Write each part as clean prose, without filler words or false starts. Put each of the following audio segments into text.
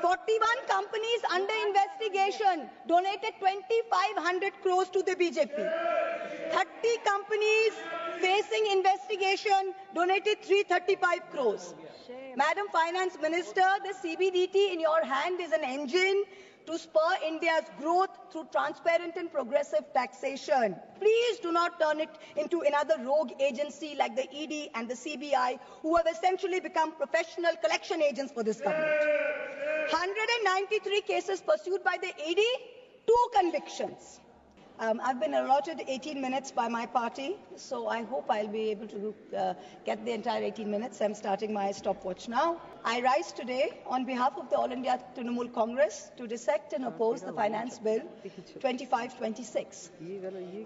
41 companies under investigation donated 2,500 crores to the BJP. 30 companies facing investigation donated 335 crores. Madam Finance Minister, the CBDT in your hand is an engine to spur India's growth through transparent and progressive taxation. Please do not turn it into another rogue agency like the ED and the CBI, who have essentially become professional collection agents for this government. 193 cases pursued by the ED, 2 convictions. I've been allotted 18 minutes by my party, so I hope I'll be able to get the entire 18 minutes. I'm starting my stopwatch now. I rise today on behalf of the All India Trinamool Congress to dissect and oppose the Finance Bill 2526.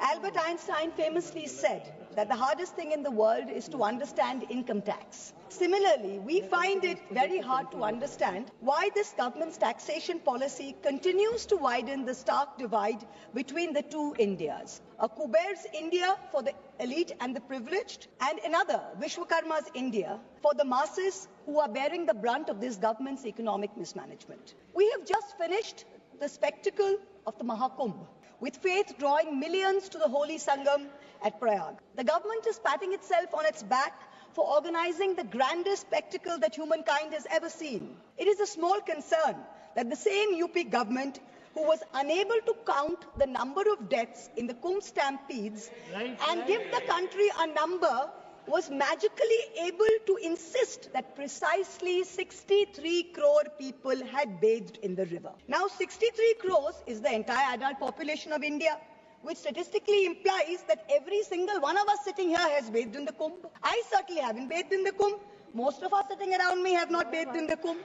Albert Einstein famously said that the hardest thing in the world is to understand income tax. Similarly, we find it very hard to understand why this government's taxation policy continues to widen the stark divide between the two Indias. A Kuber's India for the elite and the privileged, and another, Vishwakarma's India, for the masses who are bearing the brunt of this government's economic mismanagement. We have just finished the spectacle of the Mahakumbh, with faith drawing millions to the holy Sangam at Prayag. The government is patting itself on its back for organizing the grandest spectacle that humankind has ever seen. It is a small concern that the same UP government who was unable to count the number of deaths in the Kumbh stampedes and give the country a number was magically able to insist that precisely 63 crore people had bathed in the river. Now 63 crores is the entire adult population of India, which statistically implies that every single one of us sitting here has bathed in the Kumbh. I certainly haven't bathed in the Kumbh. Most of us sitting around me have not bathed in the Kumbh.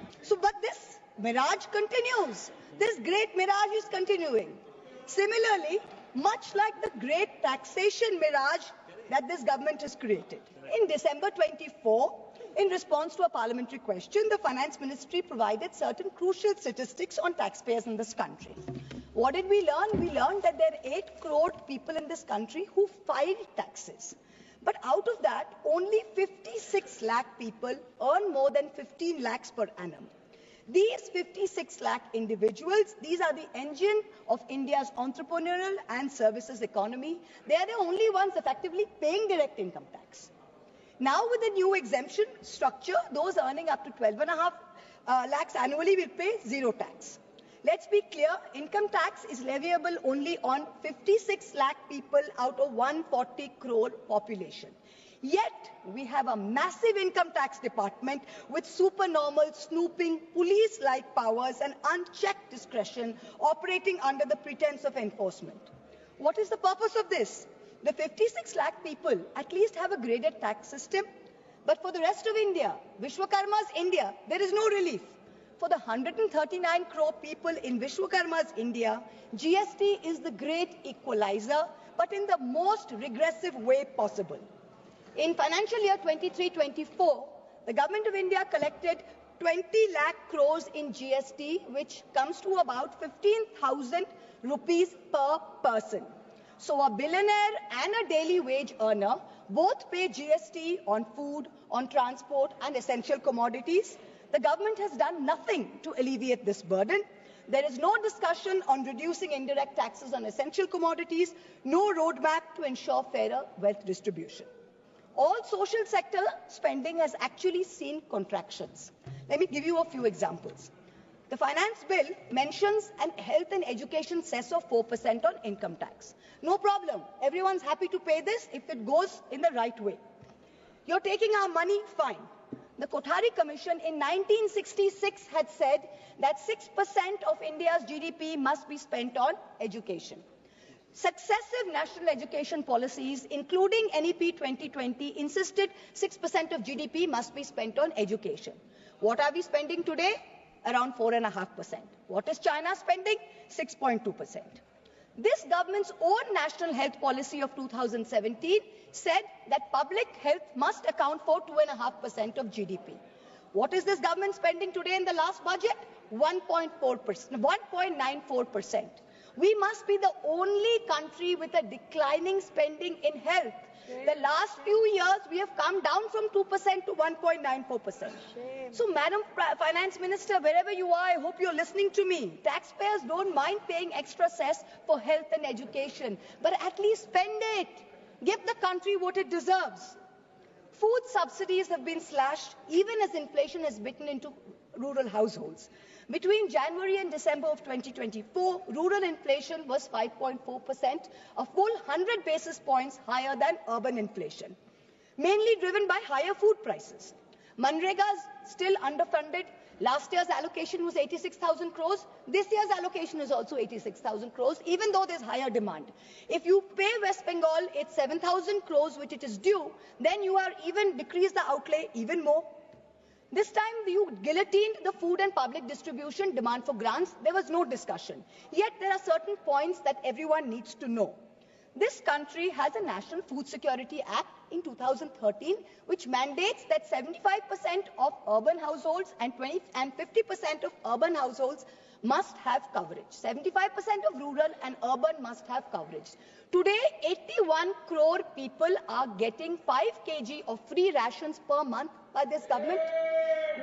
But this mirage continues. This great mirage is continuing. Similarly, much like the great taxation mirage that this government has created. In December 24, in response to a parliamentary question, the Finance Ministry provided certain crucial statistics on taxpayers in this country. What did we learn? We learned that there are 8 crore people in this country who file taxes. But out of that, only 56 lakh people earn more than 15 lakhs per annum. These 56 lakh individuals, these are the engine of India's entrepreneurial and services economy. They are the only ones effectively paying direct income tax. Now with the new exemption structure, those earning up to 12.5 lakhs annually will pay zero tax. Let's be clear, income tax is leviable only on 56 lakh people out of 140 crore population. Yet, we have a massive income tax department with supernormal, snooping, police-like powers and unchecked discretion operating under the pretense of enforcement. What is the purpose of this? The 56 lakh people at least have a graded tax system, but for the rest of India, Vishwakarma's India, there is no relief. For the 139 crore people in Vishwakarma's India, GST is the great equalizer, but in the most regressive way possible. In financial year 23-24, the Government of India collected 20 lakh crores in GST, which comes to about 15,000 rupees per person. So a billionaire and a daily wage earner both pay GST on food, on transport and essential commodities. The government has done nothing to alleviate this burden. There is no discussion on reducing indirect taxes on essential commodities, no roadmap to ensure fairer wealth distribution. All social sector spending has actually seen contractions. Let me give you a few examples. The finance bill mentions an health and education cess of 4% on income tax. No problem. Everyone's happy to pay this if it goes in the right way. You're taking our money, fine. The Kothari Commission in 1966 had said that 6% of India's GDP must be spent on education. Successive national education policies, including NEP 2020, insisted 6% of GDP must be spent on education. What are we spending today? Around 4.5%. What is China spending? 6.2%. This government's own national health policy of 2017 said that public health must account for 2.5% of GDP. What is this government spending today in the last budget? 1.94%. We must be the only country with a declining spending in health. The last few years, we have come down from 2% to 1.94%. So, Madam Finance Minister, wherever you are, I hope you're listening to me. Taxpayers don't mind paying extra cess for health and education, but at least spend it. Give the country what it deserves. Food subsidies have been slashed even as inflation has bitten into rural households. Between January and December of 2024, rural inflation was 5.4%, a full 100 basis points higher than urban inflation, mainly driven by higher food prices. Manrega is still underfunded. Last year's allocation was 86,000 crores. This year's allocation is also 86,000 crores, even though there's higher demand. If you pay West Bengal its 7,000 crores, which it is due, then you are even decrease the outlay even more. This time you guillotined the food and public distribution demand for grants. There was no discussion. Yet there are certain points that everyone needs to know. This country has a National Food Security Act in 2013, which mandates that 75% of urban households and 50% of urban households must have coverage. 75% of rural and urban must have coverage. Today, 81 crore people are getting 5 kg of free rations per month by this government.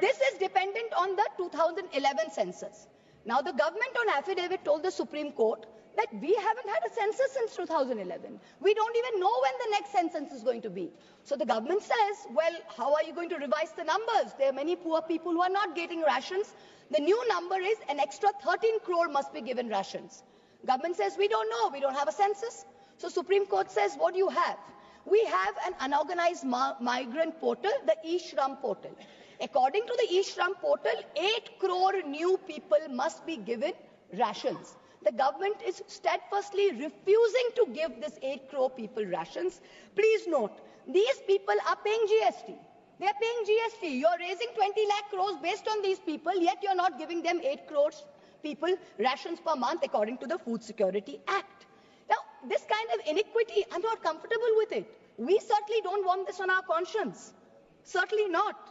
This is dependent on the 2011 census. Now, the government on affidavit told the Supreme Court that we haven't had a census since 2011. We don't even know when the next census is going to be. So the government says, well, how are you going to revise the numbers? There are many poor people who are not getting rations. The new number is an extra 13 crore must be given rations. Government says, we don't know. We don't have a census. So Supreme Court says, what do you have? We have an unorganized migrant portal, the e-Shram portal. According to the e-Shram portal, 8 crore new people must be given rations. The government is steadfastly refusing to give this 8 crore people rations. Please note, these people are paying GST. They are paying GST. You're raising 20 lakh crores based on these people, yet you're not giving them 8 crores people rations per month according to the Food Security Act. Now, this kind of iniquity, I'm not comfortable with it. We certainly don't want this on our conscience. Certainly not.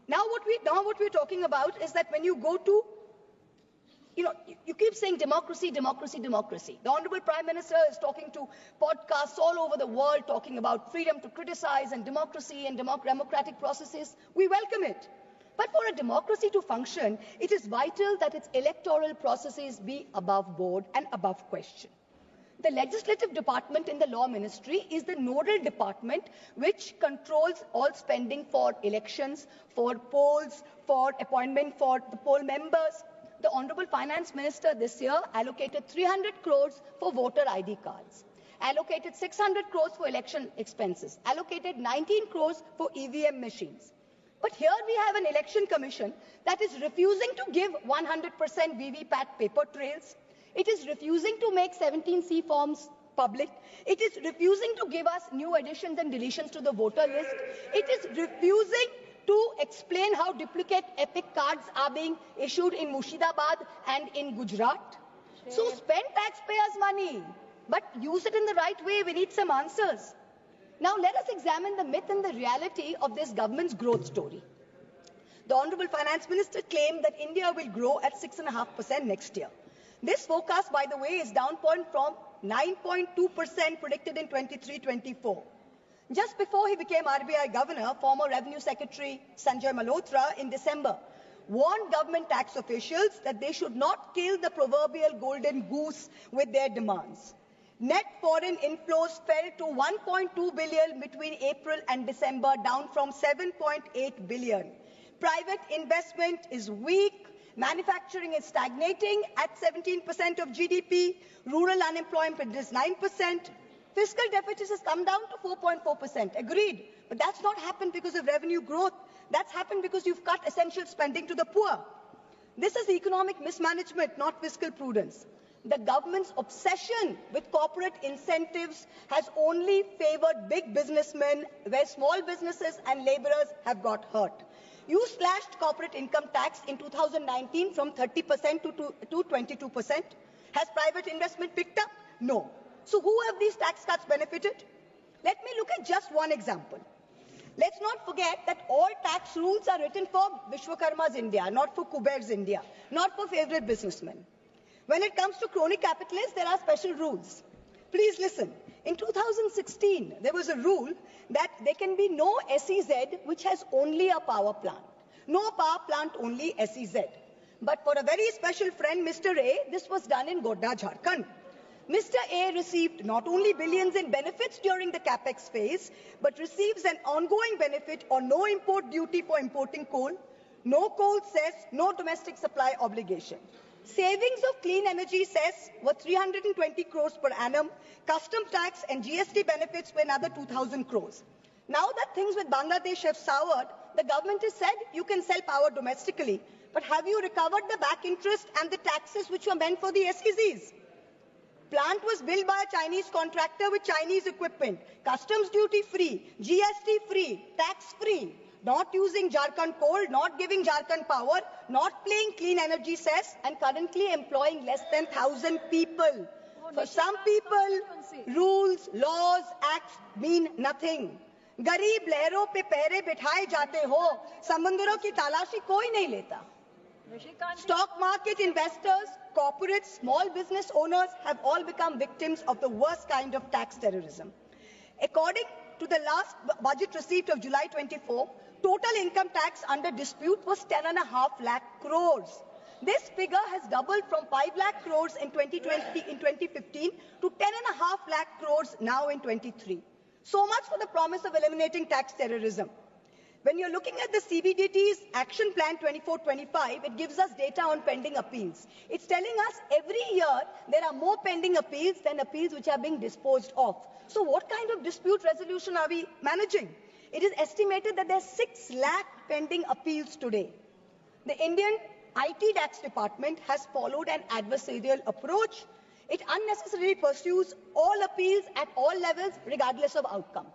Now what we're talking about is that when you go to, you keep saying democracy, democracy, democracy. The Honorable Prime Minister is talking to podcasts all over the world talking about freedom to criticize and democracy and democratic processes. We welcome it. But for a democracy to function, it is vital that its electoral processes be above board and above question. The legislative department in the law ministry is the nodal department which controls all spending for elections, for polls, for appointment for the poll members. The Honorable Finance Minister this year allocated 300 crores for voter ID cards, allocated 600 crores for election expenses, allocated 19 crores for EVM machines. But here we have an election commission that is refusing to give 100% VVPAT paper trails. It is refusing to make 17C forms public. It is refusing to give us new additions and deletions to the voter list. It is refusing to explain how duplicate epic cards are being issued in Murshidabad and in Gujarat. So spend taxpayers' money, but use it in the right way. We need some answers. Now let us examine the myth and the reality of this government's growth story. The Honorable Finance Minister claimed that India will grow at 6.5% next year. This forecast, by the way, is down from 9.2% predicted in 23-24. Just before he became RBI Governor, former Revenue Secretary Sanjay Malhotra in December warned government tax officials that they should not kill the proverbial golden goose with their demands. Net foreign inflows fell to 1.2 billion between April and December, down from 7.8 billion. Private investment is weak. Manufacturing is stagnating at 17% of GDP. Rural unemployment is 9%. Fiscal deficit has come down to 4.4%. Agreed. But that's not happened because of revenue growth. That's happened because you've cut essential spending to the poor. This is economic mismanagement, not fiscal prudence. The government's obsession with corporate incentives has only favored big businessmen, where small businesses and laborers have got hurt. You slashed corporate income tax in 2019 from 30% to 22%. Has private investment picked up? No. So who have these tax cuts benefited? Let me look at just one example. Let's not forget that all tax rules are written for Vishwakarma's India, not for Kuber's India, not for favorite businessmen. When it comes to crony capitalists, there are special rules. Please listen. In 2016, there was a rule that there can be no SEZ which has only a power plant. No power plant, only SEZ. But for a very special friend, Mr. A, this was done in Godda, Jharkhand. Mr. A received not only billions in benefits during the capex phase, but receives an ongoing benefit on no import duty for importing coal, no coal cess, no domestic supply obligation. Savings of clean energy cess were 320 crores per annum, custom tax and GST benefits were another 2,000 crores. Now that things with Bangladesh have soured, the government has said you can sell power domestically, but have you recovered the back interest and the taxes which were meant for the SEZs? Plant was built by a Chinese contractor with Chinese equipment, customs duty free, GST free, tax free, not using Jharkhand coal, not giving Jharkhand power, not paying clean energy cess, and currently employing less than 1,000 people. For some people, rules, laws, acts mean nothing. गरीब लहरों पे पैरे बिठाए जाते हो, समंदरों की तलाशी कोई नहीं लेता. Stock market investors, corporates, small business owners have all become victims of the worst kind of tax terrorism. According to the last budget receipt of July 24, total income tax under dispute was 10.5 lakh crores. This figure has doubled from 5 lakh crores in 2015 to 10.5 lakh crores now in 23. So much for the promise of eliminating tax terrorism. When you're looking at the CBDT's Action Plan 24-25, it gives us data on pending appeals. It's telling us every year there are more pending appeals than appeals which are being disposed of. So what kind of dispute resolution are we managing? It is estimated that there are 6 lakh pending appeals today. The Indian IT tax department has followed an adversarial approach. It unnecessarily pursues all appeals at all levels, regardless of outcome.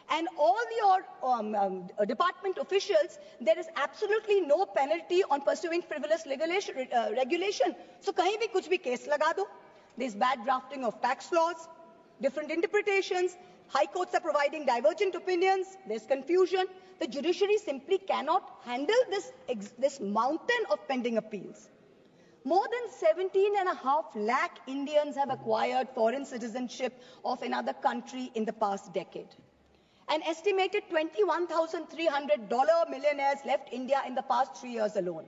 And all the department officials, there is absolutely no penalty on pursuing frivolous regulation. So kahin bhi kuch bhi case laga do. There's bad drafting of tax laws, different interpretations. High courts are providing divergent opinions. There's confusion. The judiciary simply cannot handle this mountain of pending appeals. More than 17.5 lakh Indians have acquired foreign citizenship of another country in the past decade. An estimated $21,300 millionaires left India in the past 3 years alone.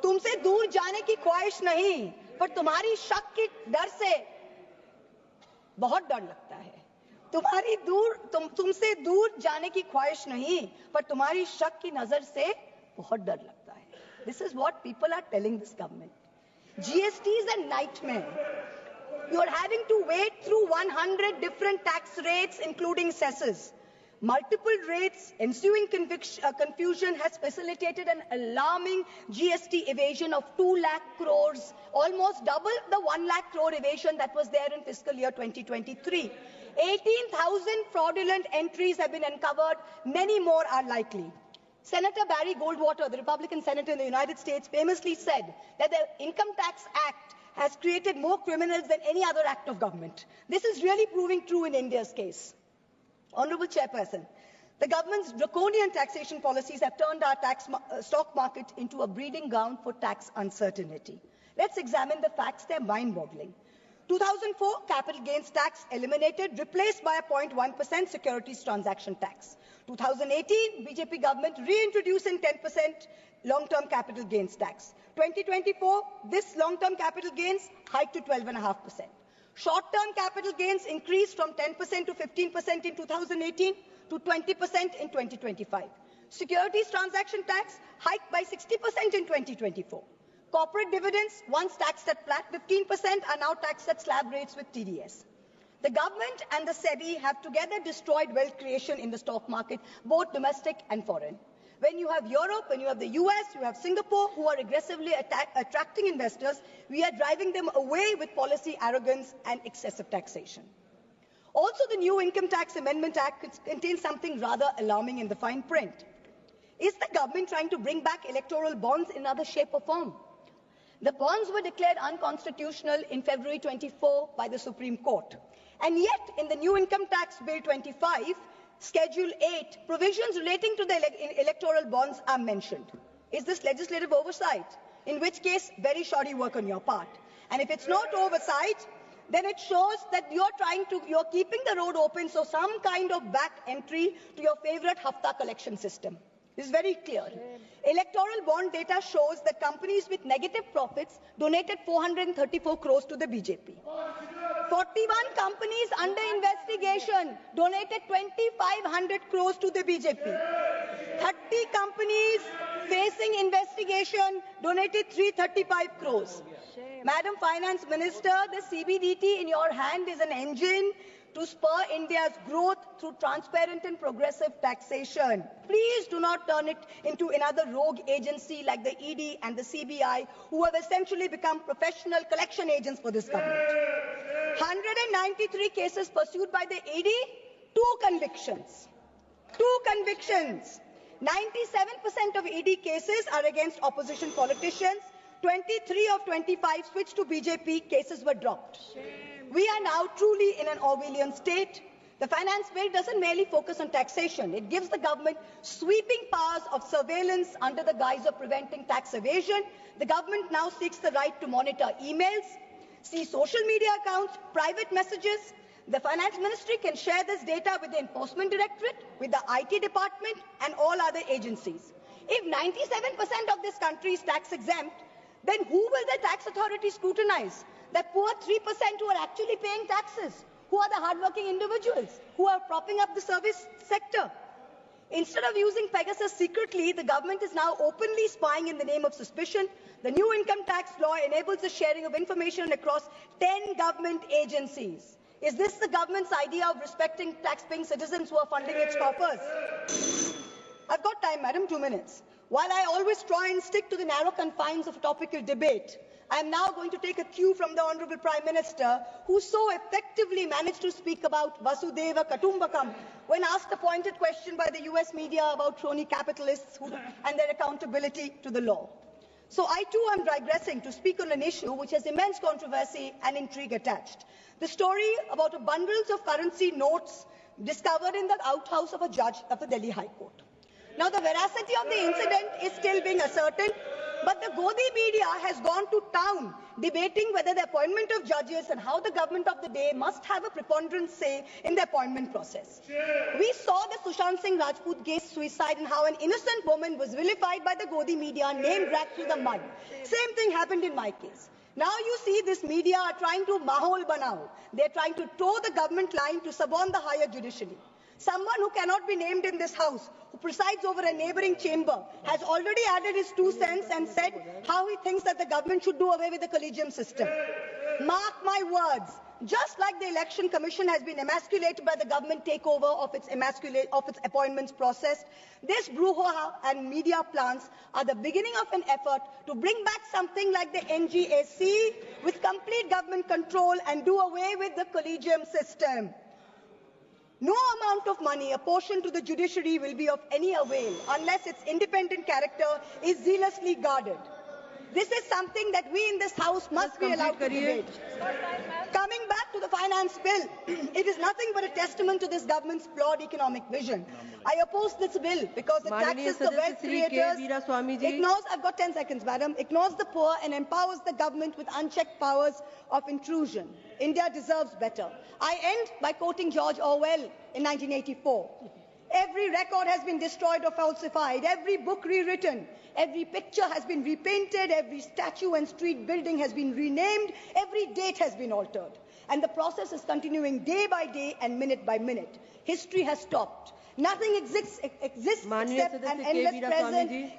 तुमसे दूर जाने की ख्वाहिश नहीं, पर तुम्हारी शक के डर से बहुत डर लगता है. तुमसे दूर जाने की ख्वाहिश नहीं, पर तुम्हारी शक की नजर से बहुत डर लगता है. This is what people are telling this government. GST is a nightmare. You are having to wade through 100 different tax rates, including cesses. Multiple rates, ensuing confusion has facilitated an alarming GST evasion of 2 lakh crores, almost double the 1 lakh crore evasion that was there in fiscal year 2023. 18,000 fraudulent entries have been uncovered. Many more are likely. Senator Barry Goldwater, the Republican senator in the United States, famously said that the Income Tax Act has created more criminals than any other act of government. This is really proving true in India's case. Honorable Chairperson, the government's draconian taxation policies have turned our stock market into a breeding ground for tax uncertainty. Let's examine the facts. They're mind-boggling. 2004, capital gains tax eliminated, replaced by a 0.1% securities transaction tax. 2018, BJP government reintroducing 10% long-term capital gains tax. 2024, this long-term capital gains hiked to 12.5%. Short-term capital gains increased from 10% to 15% in 2018 to 20% in 2025. Securities transaction tax hiked by 60% in 2024. Corporate dividends, once taxed at flat 15%, are now taxed at slab rates with TDS. The government and the SEBI have together destroyed wealth creation in the stock market, both domestic and foreign. When you have Europe, when you have the US, you have Singapore, who are aggressively attracting investors, we are driving them away with policy arrogance and excessive taxation. Also, the new Income Tax Amendment Act contains something rather alarming in the fine print. Is the government trying to bring back electoral bonds in another shape or form? The bonds were declared unconstitutional in February 24 by the Supreme Court. And yet, in the new Income Tax Bill 25, Schedule 8, provisions relating to the electoral bonds are mentioned. Is this legislative oversight? In which case, very shoddy work on your part. And if it's not oversight, then it shows that you're keeping the road open, so some kind of back entry to your favorite hafta collection system. This is very clear. Electoral bond data shows that companies with negative profits donated 434 crores to the BJP. 41 companies under investigation donated 2,500 crores to the BJP. 30 companies facing investigation donated 335 crores. Madam Finance Minister, the CBDT in your hand is an engine to spur India's growth through transparent and progressive taxation. Please do not turn it into another rogue agency like the ED and the CBI, who have essentially become professional collection agents for this government. 193 cases pursued by the ED, 2 convictions. 2 convictions. 97% of ED cases are against opposition politicians. 23 of 25 switched to BJP, cases were dropped. We are now truly in an Orwellian state. The finance bill doesn't merely focus on taxation. It gives the government sweeping powers of surveillance under the guise of preventing tax evasion. The government now seeks the right to monitor emails, see social media accounts, private messages. The finance ministry can share this data with the enforcement directorate, with the IT department and all other agencies. If 97% of this country is tax exempt, then who will the tax authority scrutinize? The poor 3% who are actually paying taxes, who are the hardworking individuals, who are propping up the service sector. Instead of using Pegasus secretly, the government is now openly spying in the name of suspicion. The new income tax law enables the sharing of information across 10 government agencies. Is this the government's idea of respecting tax-paying citizens who are funding its coffers? I've got time, madam, 2 minutes. While I always try and stick to the narrow confines of a topical debate, I am now going to take a cue from the Honourable Prime Minister, who so effectively managed to speak about Vasudhaiva Kutumbakam when asked a pointed question by the US media about crony capitalists and their accountability to the law. So I too am digressing to speak on an issue which has immense controversy and intrigue attached. The story about a bundles of currency notes discovered in the outhouse of a judge of the Delhi High Court. Now, the veracity of the incident is still being ascertained, but the Godi media has gone to town debating whether the appointment of judges and how the government of the day must have a preponderant say in the appointment process. We saw the Sushant Singh Rajput case suicide and how an innocent woman was vilified by the Godi media, name dragged through the mud. Same thing happened in my case. Now you see this media are trying to mahol banao. They're trying to toe the government line to suborn the higher judiciary. Someone who cannot be named in this house, who presides over a neighbouring chamber, has already added his 2 cents and said how he thinks that the government should do away with the collegium system. Mark my words, just like the Election Commission has been emasculated by the government takeover of its appointments process, this brouhaha and media plants are the beginning of an effort to bring back something like the NGAC with complete government control and do away with the collegium system. No amount of money apportioned to the judiciary will be of any avail unless its independent character is zealously guarded. This is something that we in this House must be allowed to debate. Coming back to the finance bill, it is nothing but a testament to this government's flawed economic vision. I oppose this bill because it taxes the wealth creators, ignores, I've got 10 seconds, madam, ignores the poor and empowers the government with unchecked powers of intrusion. India deserves better. I end by quoting George Orwell in 1984. Every record has been destroyed or falsified, every book rewritten, every picture has been repainted, every statue and street building has been renamed, every date has been altered. And the process is continuing day by day and minute by minute. History has stopped. Nothing exists except an endless present.